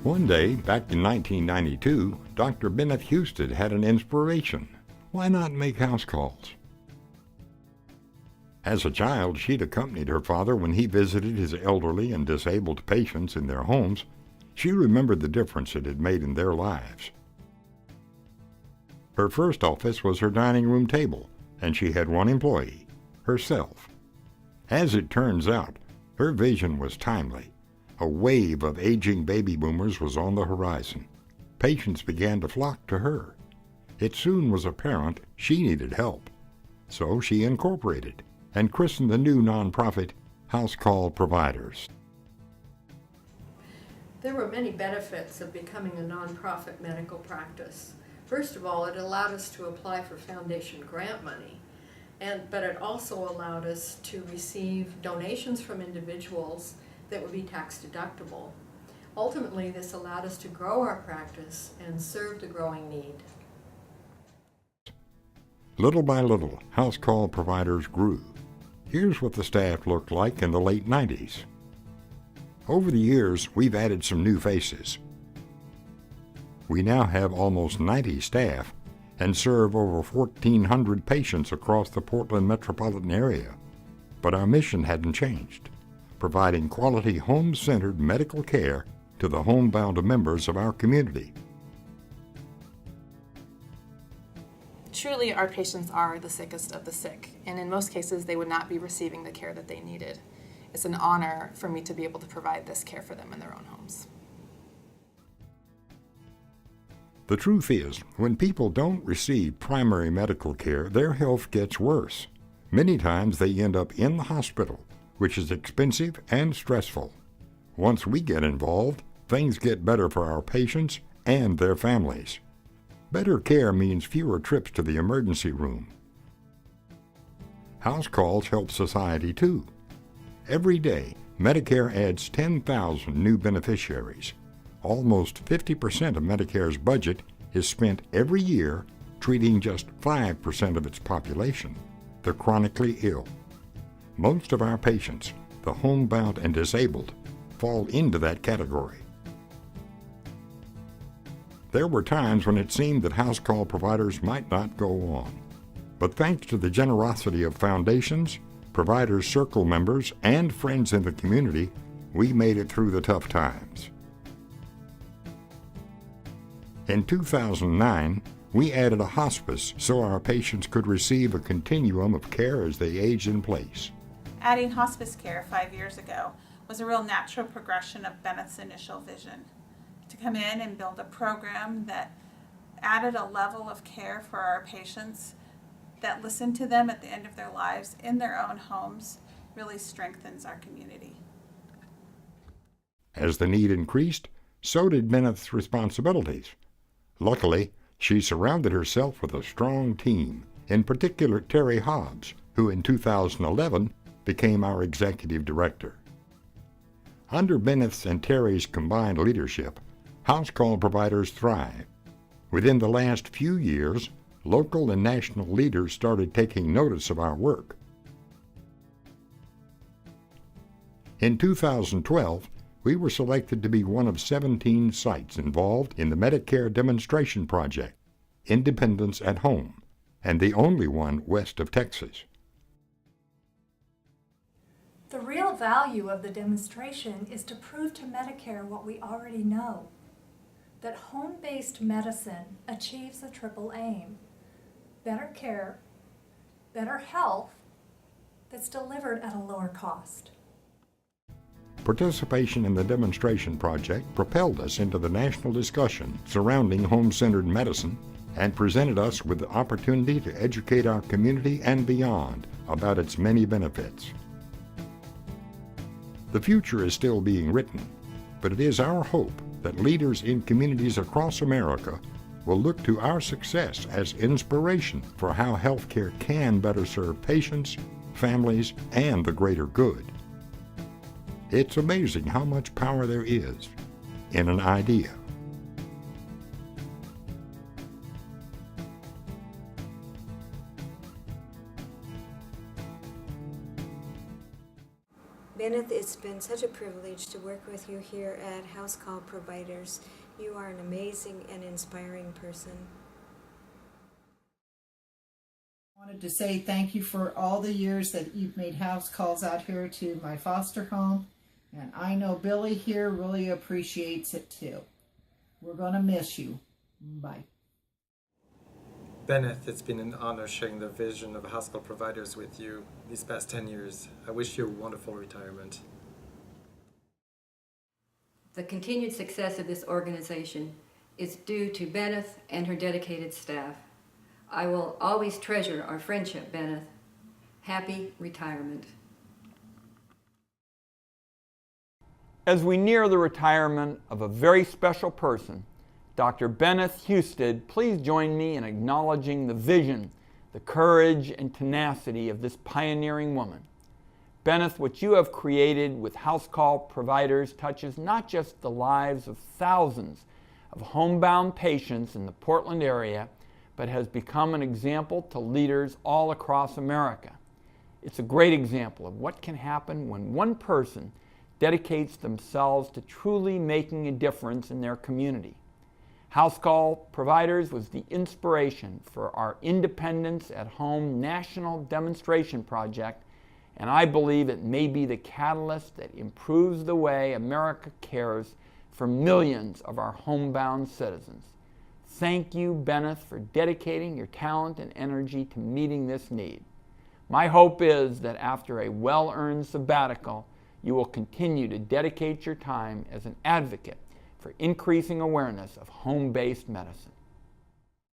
One day, back in 1992, Dr. Bennett Houston had an inspiration. Why not make house calls? As a child, she'd accompanied her father when he visited his elderly and disabled patients in their homes. She remembered the difference it had made in their lives. Her first office was her dining room table, and she had one employee, herself. As it turns out, her vision was timely. A wave of aging baby boomers was on the horizon. Patients began to flock to her. It soon was apparent she needed help. So she incorporated and christened the new nonprofit House Call Providers. There were many benefits of becoming a nonprofit medical practice. First of all, it allowed us to apply for foundation grant money, but it also allowed us to receive donations from individuals that would be tax deductible. Ultimately, this allowed us to grow our practice and serve the growing need. Little by little, House Call Providers grew. Here's what the staff looked like in the late 90s. Over the years, we've added some new faces. We now have almost 90 staff and serve over 1,400 patients across the Portland metropolitan area. But our mission hadn't changed, providing quality home-centered medical care to the homebound members of our community. Truly, our patients are the sickest of the sick, and in most cases, they would not be receiving the care that they needed. It's an honor for me to be able to provide this care for them in their own homes. The truth is, when people don't receive primary medical care, their health gets worse. Many times they end up in the hospital, which is expensive and stressful. Once we get involved, things get better for our patients and their families. Better care means fewer trips to the emergency room. House calls help society too. Every day, Medicare adds 10,000 new beneficiaries. Almost 50% of Medicare's budget is spent every year treating just 5% of its population, the chronically ill. Most of our patients, the homebound and disabled, fall into that category. There were times when it seemed that house call providers might not go on. But thanks to the generosity of foundations, Providers Circle members, and friends in the community, we made it through the tough times. In 2009, we added a hospice so our patients could receive a continuum of care as they aged in place. Adding hospice care 5 years ago was a real natural progression of Bennett's initial vision. To come in and build a program that added a level of care for our patients that listened to them at the end of their lives in their own homes really strengthens our community. As the need increased, so did Bennett's responsibilities. Luckily, she surrounded herself with a strong team, in particular Terry Hobbs, who in 2011 became our executive director. Under Bennett's and Terry's combined leadership, house call providers thrive. Within the last few years, local and national leaders started taking notice of our work. In 2012, we were selected to be one of 17 sites involved in the Medicare Demonstration Project, Independence at Home, and the only one west of Texas. The real value of the demonstration is to prove to Medicare what we already know, that home-based medicine achieves a triple aim: better care, better health, that's delivered at a lower cost. Participation in the demonstration project propelled us into the national discussion surrounding home-centered medicine and presented us with the opportunity to educate our community and beyond about its many benefits. The future is still being written, but it is our hope that leaders in communities across America will look to our success as inspiration for how healthcare can better serve patients, families, and the greater good. It's amazing how much power there is in an idea. Benneth, it's been such a privilege to work with you here at House Call Providers. You are an amazing and inspiring person. I wanted to say thank you for all the years that you've made house calls out here to my foster home, and I know Billy here really appreciates it too. We're going to miss you. Bye. Benneth, it's been an honor sharing the vision of House Call Providers with you these past 10 years. I wish you a wonderful retirement. The continued success of this organization is due to Benneth and her dedicated staff. I will always treasure our friendship, Benneth. Happy retirement. As we near the retirement of a very special person, Dr. Benneth Husted, please join me in acknowledging the vision, the courage, and tenacity of this pioneering woman. Benneth, what you have created with House Call Providers touches not just the lives of thousands of homebound patients in the Portland area, but has become an example to leaders all across America. It's a great example of what can happen when one person dedicates themselves to truly making a difference in their community. House Call Providers was the inspiration for our Independence at Home national demonstration project, and I believe it may be the catalyst that improves the way America cares for millions of our homebound citizens. Thank you, Benneth, for dedicating your talent and energy to meeting this need. My hope is that after a well-earned sabbatical, you will continue to dedicate your time as an advocate for increasing awareness of home-based medicine.